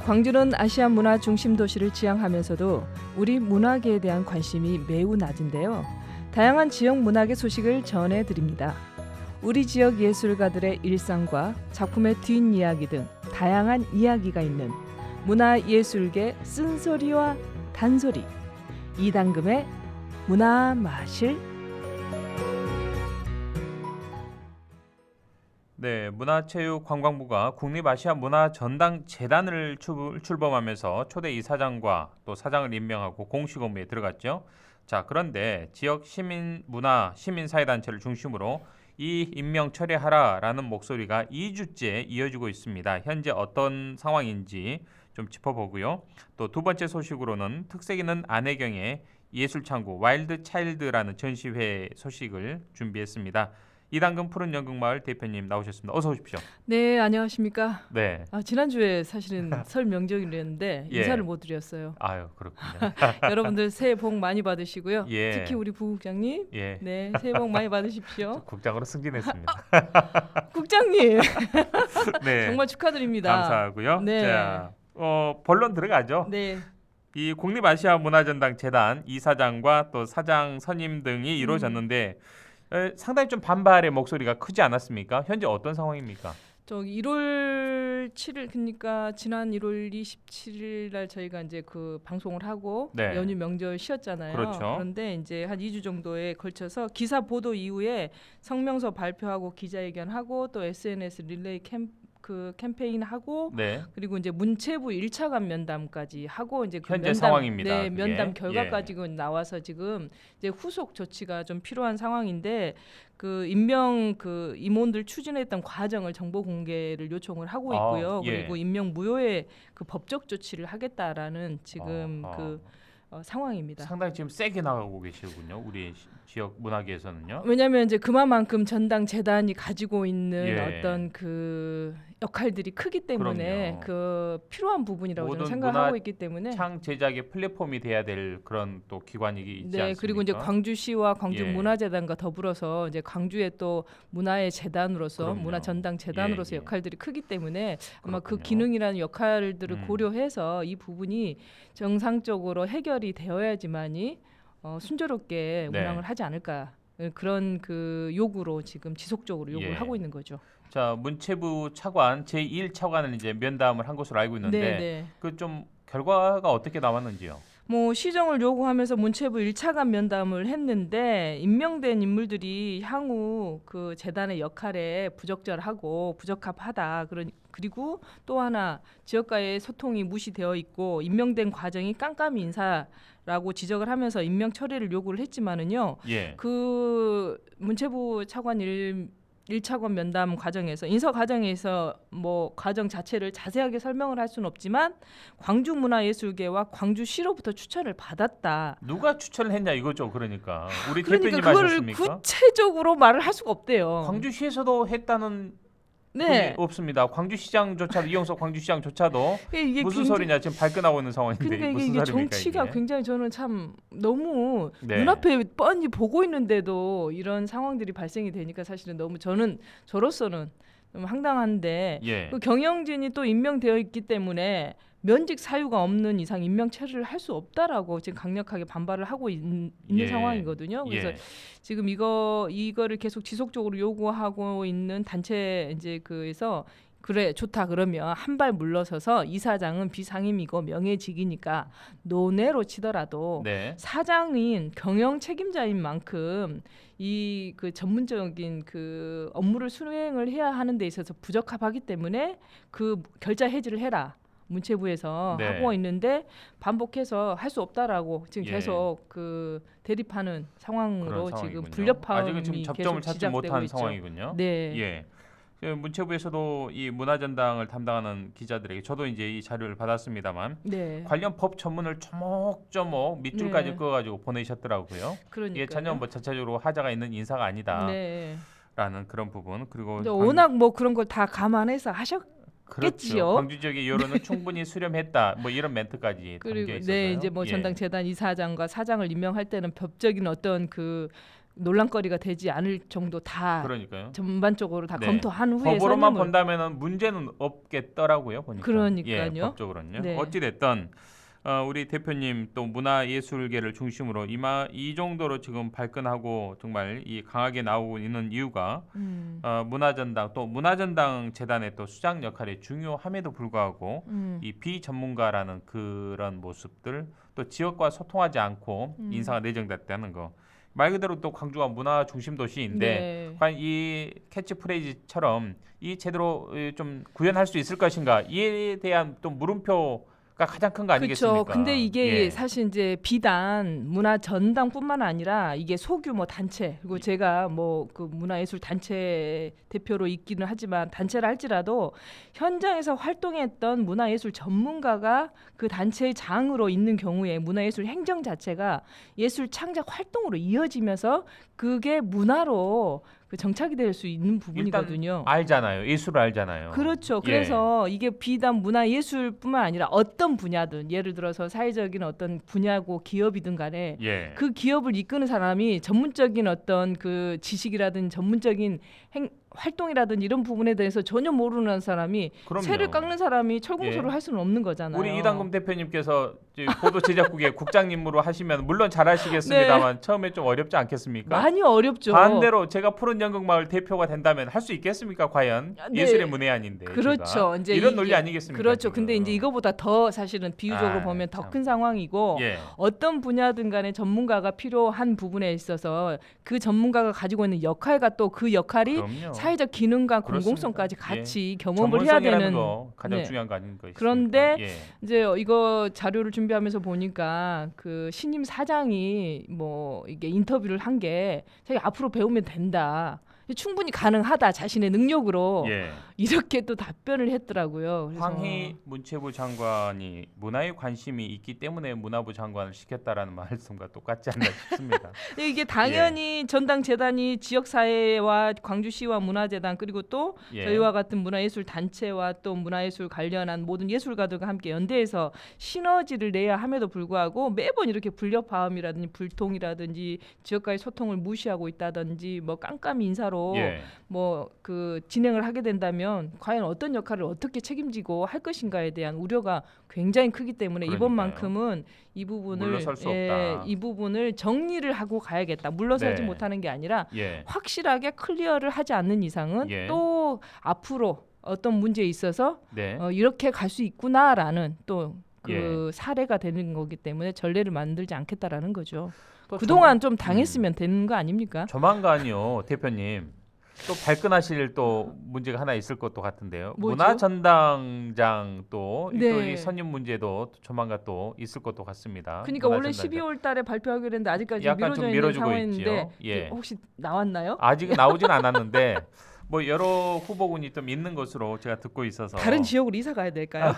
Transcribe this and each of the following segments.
광주는 아시아 문화 중심 도시를 지향하면서도 우리 문화계에 대한 관심이 매우 낮은데요. 다양한 지역 문학의 소식을 전해드립니다. 우리 지역 예술가들의 일상과 작품의 뒷이야기 등 다양한 이야기가 있는 문화예술계 쓴소리와 단소리, 이당금의 문화마실. 네, 문화체육관광부가 국립아시아문화전당재단을 출범하면서 초대 이사장과 또 사장을 임명하고 공식 업무에 들어갔죠. 자, 그런데 지역 시민문화, 시민사회단체를 중심으로 이 임명 철회하라라는 목소리가 2주째 이어지고 있습니다. 현재 어떤 상황인지 좀 짚어보고요. 또 두 번째 소식으로는 특색 있는 안혜경의 예술창구 와일드 차일드라는 전시회 소식을 준비했습니다. 이당금 푸른 연극마을 대표님 나오셨습니다. 어서 오십시오. 네, 안녕하십니까. 네. 지난주에 사실은 설 명절이었는데 예. 인사를 못 드렸어요. 아유, 그렇군요. 여러분들 새해 복 많이 받으시고요. 예. 특히 우리 부국장님, 예. 네, 새해 복 많이 받으십시오. 국장으로 승진했습니다. 국장님, 네. 정말 축하드립니다. 감사하고요. 네. 자, 본론 들어가죠. 네. 이 국립아시아문화전당재단 이사장과 또 사장 선임 등이 이루어졌는데 상당히 좀 반발의 목소리가 크지 않았습니까? 현재 어떤 상황입니까? 1월 7일 그러니까 지난 1월 27일 날 저희가 이제 그 방송을 하고 네. 연휴 명절 쉬었잖아요. 그렇죠. 그런데 이제 한 2주 정도에 걸쳐서 기사 보도 이후에 성명서 발표하고 기자회견하고 또 SNS 릴레이 캠페인 하고 네. 그리고 이제 문체부 1차관 면담까지 하고 이제 그 현재 면담, 상황입니다. 네, 그게. 면담 결과까지 예. 나와서 지금 이제 후속 조치가 좀 필요한 상황인데 그 임명 그 임원들 추진했던 과정을 정보 공개를 요청을 하고 있고요. 예. 그리고 임명 무효의 그 법적 조치를 하겠다라는 지금 상황입니다. 상당히 지금 세게 나가고 계시군요. 우리 지역 문화계에서는요. 왜냐하면 이제 그만큼 전당 재단이 가지고 있는 예. 어떤 그 역할들이 크기 때문에 그럼요. 그 필요한 부분이라고 저는 모든 생각하고 있기 때문에 창 제작의 플랫폼이 돼야 될 그런 또 기관이 있지 네, 않습니까? 그리고 이제 광주시와 광주문화재단과 더불어서 이제 광주의 또 문화의 재단으로서 그럼요. 문화전당 재단으로서 예. 역할들이 크기 때문에 아마 그 그렇군요. 기능이라는 역할들을 음. 고려해서 이 부분이 정상적으로 해결이 되어야지만이 순조롭게 네. 운항을 하지 않을까 그런 그 요구로 지금 지속적으로 요구를 예. 하고 있는 거죠. 자, 문체부 차관 제1차관을 이제 면담을 한 것으로 알고 있는데 네. 그 좀 결과가 어떻게 나왔는지요? 시정을 요구하면서 문체부 1차관 면담을 했는데 임명된 인물들이 향후 그 재단의 역할에 부적절하고 부적합하다. 그리고 또 하나 지역과의 소통이 무시되어 있고 임명된 과정이 깜깜이 인사라고 지적을 하면서 임명 처리를 요구를 했지만은요. 예. 그 문체부 차관 1차관 면담 과정에서 인서 과정에서 과정 자체를 자세하게 설명을 할 수는 없지만 광주문화예술계와 광주시로부터 추천을 받았다. 누가 추천을 했냐 이거죠. 그러니까 우리 그러니까 대표님 그거를 하셨습니까? 구체적으로 말을 할 수가 없대요. 광주시에서도 했다는 네. 분이 없습니다. 광주시장조차도 이용석 광주시장조차도 이게 무슨 소리냐 지금 발끈하고 있는 상황인데 그러니까 무슨 이게 소리입니까 정치가 이게? 굉장히 저는 참 너무 네. 눈앞에 뻔히 보고 있는데도 이런 상황들이 발생이 되니까 사실은 너무 저로서는 너무 황당한데 예. 그 경영진이 또 임명되어 있기 때문에 면직 사유가 없는 이상 임명 처리를 할 수 없다라고 지금 강력하게 반발을 하고 있는 예. 상황이거든요. 그래서 예. 지금 이거를 계속 지속적으로 요구하고 있는 단체 이제 그에서 그래 좋다 그러면 한 발 물러서서 이사장은 비상임이고 명예직이니까 논외로 치더라도 네. 사장인 경영 책임자인 만큼 이 그 전문적인 그 업무를 수행을 해야 하는 데 있어서 부적합하기 때문에 그 결자 해지를 해라. 문체부에서 네. 하고 있는데 반복해서 할 수 없다라고 지금 예. 계속 그 대립하는 상황으로 그런 지금 상황이군요. 불협화음이 아직은 지금 접점을 계속 찾지 못한 지적되고 있죠. 상황이군요. 네. 예. 그 문체부에서도 이 문화전당을 담당하는 기자들에게 저도 이제 이 자료를 받았습니다만 네. 관련 법 전문을 조목조목 밑줄까지 네. 그어가지고 보내셨더라고요. 그러니까 이게 전혀 자체적으로 하자가 있는 인사가 아니다라는 네. 그런 부분. 그리고 근데 워낙 그런 걸 다 감안해서 겠지요. 그렇죠. 광주 지역의 여론은 충분히 수렴했다. 이런 멘트까지 담겨 그리고 있어서요. 네 이제 예. 전당 재단 이사장과 사장을 임명할 때는 법적인 어떤 그 논란거리가 되지 않을 정도 다 그러니까요. 전반적으로 다 네. 검토한 후에 법으로만 선임을 본다면은 문제는 없겠더라고요 보니까. 그러니까요. 예, 법적으로는요. 네. 어찌 됐든 우리 대표님 또 문화예술계를 중심으로 이 정도로 지금 발끈하고 정말 이 강하게 나오고 있는 이유가 문화전당 또 문화전당 재단의 또 수장 역할이 중요함에도 불구하고 이 비전문가라는 그런 모습들 또 지역과 소통하지 않고 인사가 내정됐다는 거. 말 그대로 또 광주가 문화 중심 도시인데 네. 과연 이 캐치프레이즈처럼 이 제대로 좀 구현할 수 있을 것인가 이에 대한 또 물음표가 가장 큰 거 아니겠습니까? 그렇죠. 근데 이게 예. 사실 이제 비단 문화 전당뿐만 아니라 이게 소규모 단체 그리고 제가 뭐 그 문화예술 단체 대표로 있기는 하지만 단체를 할지라도 현장에서 활동했던 문화예술 전문가가 그 단체의 장으로 있는 경우에 문화예술 행정 자체가 예술 창작 활동으로 이어지면서 그게 문화로 그 정착이 될 수 있는 부분이거든요. 알잖아요. 예술을 알잖아요. 그렇죠. 예. 그래서 이게 비단 문화예술뿐만 아니라 어떤 분야든 예를 들어서 사회적인 어떤 분야고 기업이든 간에 예. 그 기업을 이끄는 사람이 전문적인 어떤 그 지식이라든 전문적인 활동이라든 이런 부분에 대해서 전혀 모르는 사람이 그럼요. 새를 깎는 사람이 철공소를 예. 할 수는 없는 거잖아요. 우리 이당금 대표님께서 보도 제작국의 국장님으로 하시면 물론 잘하시겠습니다만 처음에 좀 어렵지 않겠습니까? 많이 어렵죠. 반대로 제가 푸른 연극마을 대표가 된다면 할 수 있겠습니까? 과연 네. 예술의 문외한인데. 그렇죠. 제가. 이제 이런 이게- 논리 아니겠습니까? 그렇죠. 지금. 근데 이제 이거보다 더 사실은 비유적으로 아, 보면 더 참. 큰 상황이고 예. 어떤 분야든 간에 전문가가 필요한 부분에 있어서 그 전문가가 가지고 있는 역할과 또 그 역할이 그럼요. 사회적 기능과 그렇습니다. 공공성까지 같이 경험을 해야 전문성이라는 되는 거 가장 네. 중요한 거 아닌가 싶습니다. 그런데 예. 이제 이거 자료를 준비하면서 보니까 그 신임 사장이 뭐 이게 인터뷰를 한 게 자기 앞으로 배우면 된다. 충분히 가능하다 자신의 능력으로 예. 이렇게 또 답변을 했더라고요. 그래서 황희 문체부 장관이 문화에 관심이 있기 때문에 문화부 장관을 시켰다라는 말씀과 똑같지 않나 싶습니다. 이게 당연히 전당 재단이 지역 사회와 광주시와 문화재단 그리고 또 예. 저희와 같은 문화예술 단체와 또 문화예술 관련한 모든 예술가들과 함께 연대해서 시너지를 내야 함에도 불구하고 매번 이렇게 불협화음이라든지 불통이라든지 지역과의 소통을 무시하고 있다든지 뭐 깜깜이 인사로 예. 뭐 그 진행을 하게 된다면 과연 어떤 역할을 어떻게 책임지고 할 것인가에 대한 우려가 굉장히 크기 때문에 그러니까요. 이번만큼은 이 부분을 물러설 수 없다. 이 부분을 정리를 하고 가야겠다. 물러서지 네. 못하는 게 아니라 예. 확실하게 클리어를 하지 않는 이상은 예. 또 앞으로 어떤 문제에 있어서 네. 이렇게 갈 수 있구나라는 또 그 예. 사례가 되는 거기 때문에 전례를 만들지 않겠다라는 거죠. 또 그동안 좀 당했으면 되는 거 아닙니까? 조만간요, 대표님. 또 발끈하실 또 문제가 하나 있을 것도 같은데요. 뭐죠? 문화전당장 또 네. 이 선임 문제도 조만간 또 있을 것도 같습니다. 그러니까 원래 문화전당장. 12월 달에 발표하기로 했는데 아직까지 약간 미뤄져 좀 있는 미뤄지고 상황인데 있지요. 예. 혹시 나왔나요? 아직은 나오진 않았는데 뭐 여러 후보군이 좀 있는 것으로 제가 듣고 있어서 다른 지역으로 이사 가야 될까요?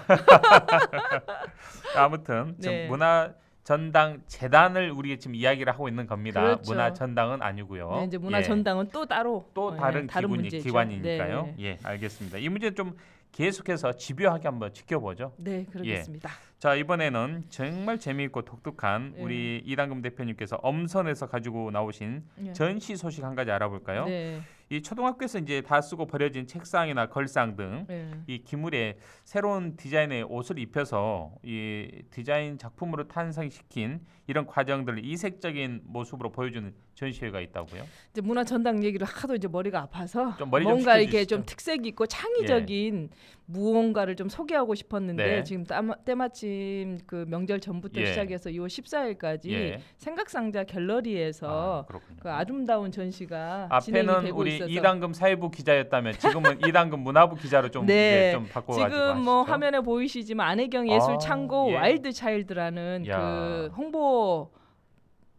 아무튼 네. 지금 문화전당 재단을 우리가 지금 이야기를 하고 있는 겁니다. 그렇죠. 문화전당은 아니고요. 네, 이제 문화전당은 또 따로 또 다른 문제죠. 기관이니까요. 네. 예, 알겠습니다. 이 문제는 좀 계속해서 집요하게 한번 지켜보죠. 네, 그러겠습니다. 자, 이번에는 정말 재미있고 독특한 네. 우리 이당금 대표님께서 엄선에서 가지고 나오신 네. 전시 소식 한 가지 알아볼까요? 네. 이 초등학교에서 이제 다 쓰고 버려진 책상이나 걸상 등 네. 이 기물에 새로운 디자인의 옷을 입혀서 이 디자인 작품으로 탄생시킨 이런 과정들을 이색적인 모습으로 보여주는 전시회가 있다고요? 이제 문화전당 얘기를 하도 이제 머리가 아파서 좀 머리 좀 뭔가 이렇게 식혀주시죠. 좀 특색 있고 창의적인 무언가를 좀 소개하고 싶었는데 네. 지금 때마침 그 명절 전부터 예. 시작해서 2월 14일까지 예. 생각상자 갤러리에서 그렇군요. 그 아름다운 전시가 진행이 앞에는 되고 우리 있어서 이당금 사회부 기자였다면 지금은 이당금 문화부 기자로 좀, 네. 이제 좀 바꿔가지고 지금 뭐 하시죠. 화면에 보이시지만 안혜경 예술창고 예. 와일드 차일드라는 야. 그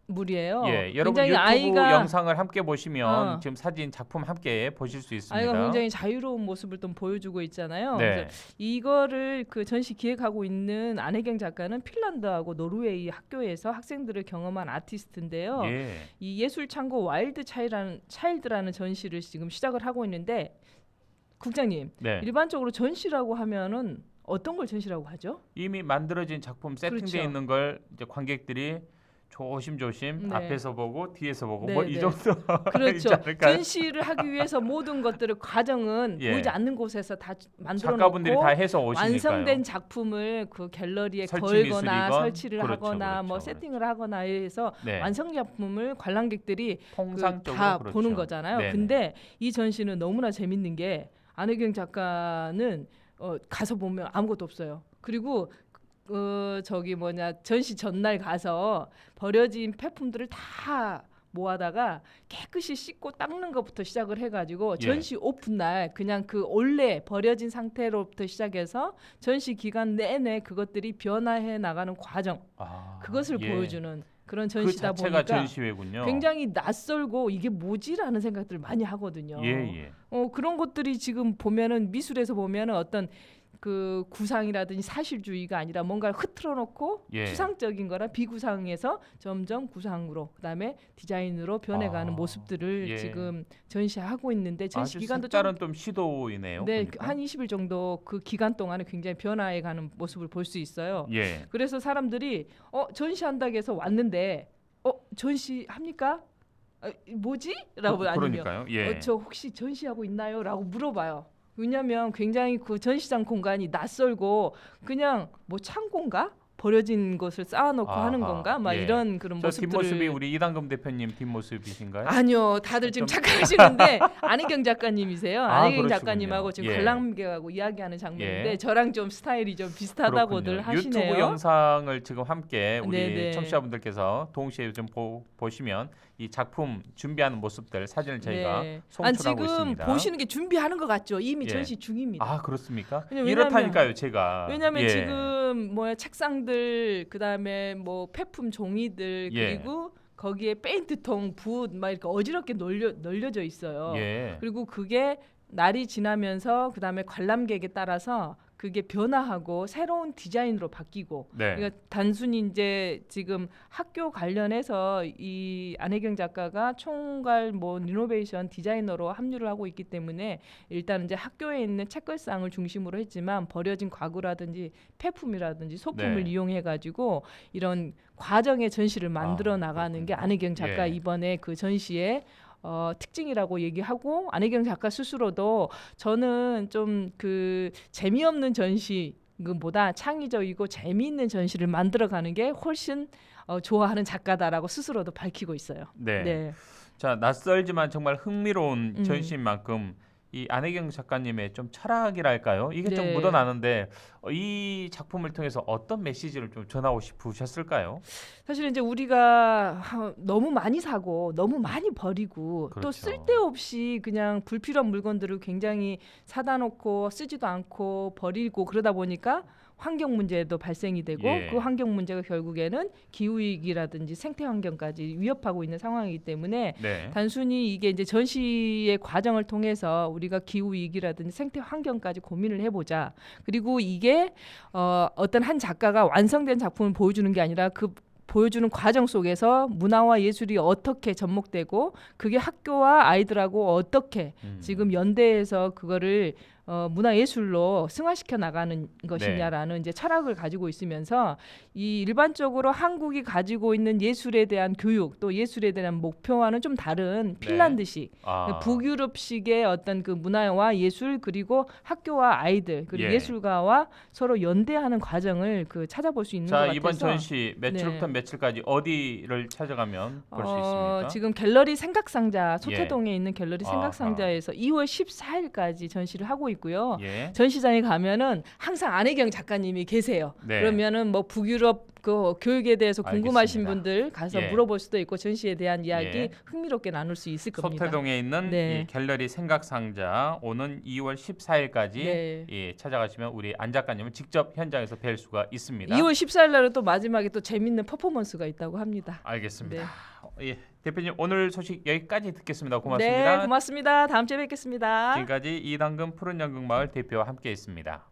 홍보물이에요. 예, 여러분 굉장히 유튜브 아이가 영상을 함께 보시면 어. 지금 사진 작품 함께 보실 수 있습니다. 아이가 굉장히 자유로운 모습을 좀 보여주고 있잖아요. 네. 그래서 이거를 그 전시 기획하고 있는 안혜경 작가는 핀란드하고 노르웨이 학교에서 학생들을 경험한 아티스트인데요. 예. 이 예술창고 와일드 차일드라는 전시를 지금 시작을 하고 있는데 국장님 네. 일반적으로 전시라고 하면은 어떤 걸 전시라고 하죠? 이미 만들어진 작품 세팅되어 그렇죠. 있는 걸 이제 관객들이 조심조심 네. 앞에서 보고 뒤에서 보고 네, 뭐 이 네. 정도 있지 그렇죠. 않을까요? 전시를 하기 위해서 모든 것들을 과정은 예. 보이지 않는 곳에서 다 만들어 작가분들이 다 놓고 해서 오시니까요. 완성된 작품을 그 갤러리에 설치 걸거나 미술이건 설치를 그렇죠, 하거나 뭐 그렇죠, 세팅을 하거나 해서 네. 완성 작품을 관람객들이 통상적으로 다 그렇죠. 보는 거잖아요. 네네. 근데 이 전시는 너무나 재밌는 게 안혜경 작가는 가서 보면 아무것도 없어요. 그리고 저기 전시 전날 가서 버려진 폐품들을 다 모아다가 깨끗이 씻고 닦는 것부터 시작을 해가지고 예. 전시 오픈 날 그냥 그 원래 버려진 상태로부터 시작해서 전시 기간 내내 그것들이 변화해 나가는 과정 그것을 예. 보여주는 그런 그 전시다 자체가 보니까 전시회군요. 굉장히 낯설고 이게 뭐지라는 생각들을 많이 하거든요. 예. 그런 것들이 지금 보면은 미술에서 보면은 어떤 그 구상이라든지 사실주의가 아니라 뭔가를 흐트러 놓고 예. 추상적인 거나 비구상에서 점점 구상으로 그다음에 디자인으로 변해가는 모습들을 예. 지금 전시하고 있는데 전시 아주 기간도 색다른 좀 시도이네요. 네, 보니까. 한 20일 정도 그 기간 동안에 굉장히 변화해가는 모습을 볼 수 있어요. 예. 그래서 사람들이 전시한다고 해서 왔는데 전시 합니까? 뭐지? 라고 아니면 그러니까요. 예. 저 혹시 전시하고 있나요? 라고 물어봐요. 왜냐하면 굉장히 그 전시장 공간이 낯설고 그냥 뭐 창고인가? 버려진 것을 쌓아놓고 하는 건가? 막 예. 이런 그런 저 모습들을 뒷모습이 우리 이당금 대표님 뒷모습이신가요? 아니요, 다들 지금 좀- 착각하시는데 안혜경 작가님이세요. 안혜경 그러시군요. 작가님하고 지금 예. 관람객하고 이야기하는 장면인데 예. 저랑 좀 스타일이 좀 비슷하다고들 그렇군요. 하시네요. 유튜브 영상을 지금 함께 우리 네네. 청취자분들께서 동시에 좀 보시면 이 작품 준비하는 모습들 사진을 저희가 네. 송출하고 지금 있습니다. 보시는 게 준비하는 것 같죠. 이미 예. 전시 중입니다. 그렇습니까? 왜냐면- 이렇다니까요, 제가. 왜냐하면 예. 지금 책상들 그다음에 뭐 폐품 종이들 예. 그리고 거기에 페인트통, 붓 막 이렇게 어지럽게 널려져 있어요. 예. 그리고 그게 날이 지나면서 그다음에 관람객에 따라서 그게 변화하고 새로운 디자인으로 바뀌고 네. 그러니까 단순히 이제 지금 학교 관련해서 이 안혜경 작가가 총괄 리노베이션 디자이너로 합류를 하고 있기 때문에 일단 이제 학교에 있는 책걸상을 중심으로 했지만 버려진 가구라든지 폐품이라든지 소품을 네. 이용해 가지고 이런 과정의 전시를 만들어 나가는 게 안혜경 작가 예. 이번에 그 전시에 특징이라고 얘기하고 안혜경 작가 스스로도 저는 좀 그 재미없는 전시보다 창의적이고 재미있는 전시를 만들어가는 게 훨씬 좋아하는 작가다라고 스스로도 밝히고 있어요. 네. 네. 자, 낯설지만 정말 흥미로운 음. 전시인 만큼 이 안혜경 작가님의 좀 철학이랄까요? 이게 좀 네. 묻어나는데 이 작품을 통해서 어떤 메시지를 좀 전하고 싶으셨을까요? 사실 이제 우리가 너무 많이 사고 너무 많이 버리고 또 그렇죠. 쓸데없이 그냥 불필요한 물건들을 굉장히 사다 놓고 쓰지도 않고 버리고 그러다 보니까 환경 문제도 발생이 되고 예. 그 환경 문제가 결국에는 기후 위기라든지 생태 환경까지 위협하고 있는 상황이기 때문에 네. 단순히 이게 이제 전시의 과정을 통해서 우리가 기후 위기라든지 생태 환경까지 고민을 해보자. 그리고 이게 어떤 한 작가가 완성된 작품을 보여주는 게 아니라 그 보여주는 과정 속에서 문화와 예술이 어떻게 접목되고 그게 학교와 아이들하고 어떻게 지금 연대에서 그거를 문화예술로 승화시켜 나가는 것이냐라는 이제 철학을 가지고 있으면서 이 일반적으로 한국이 가지고 있는 예술에 대한 교육 또 예술에 대한 목표와는 좀 다른 핀란드식 북유럽식의 어떤 그 문화와 예술 그리고 학교와 아이들 그리고 예. 예술가와 서로 연대하는 과정을 그 찾아볼 수 있는 것 자, 같아서 이번 전시 며칠부터 네. 며칠까지 어디를 찾아가면 볼 수 있습니까? 지금 갤러리 생각상자 예. 소태동에 있는 갤러리 생각상자에서 2월 14일까지 전시를 하고 있고요. 예. 전시장에 가면은 항상 안혜경 작가님이 계세요. 네. 그러면은 뭐 북유럽 그 교육에 대해서 궁금하신 알겠습니다. 분들 가서 예. 물어볼 수도 있고 전시에 대한 이야기 예. 흥미롭게 나눌 수 있을 겁니다. 소태동에 있는 네. 이 갤러리 생각상자 오는 2월 14일까지 네. 예, 찾아가시면 우리 안 작가님을 직접 현장에서 뵐 수가 있습니다. 2월 14일 날은 또 마지막에 또 재밌는 퍼포먼스가 있다고 합니다. 알겠습니다. 네. 예, 대표님 오늘 소식 여기까지 듣겠습니다. 고맙습니다. 네, 고맙습니다. 다음 주에 뵙겠습니다. 지금까지 이당금 푸른 연극마을 대표와 함께했습니다.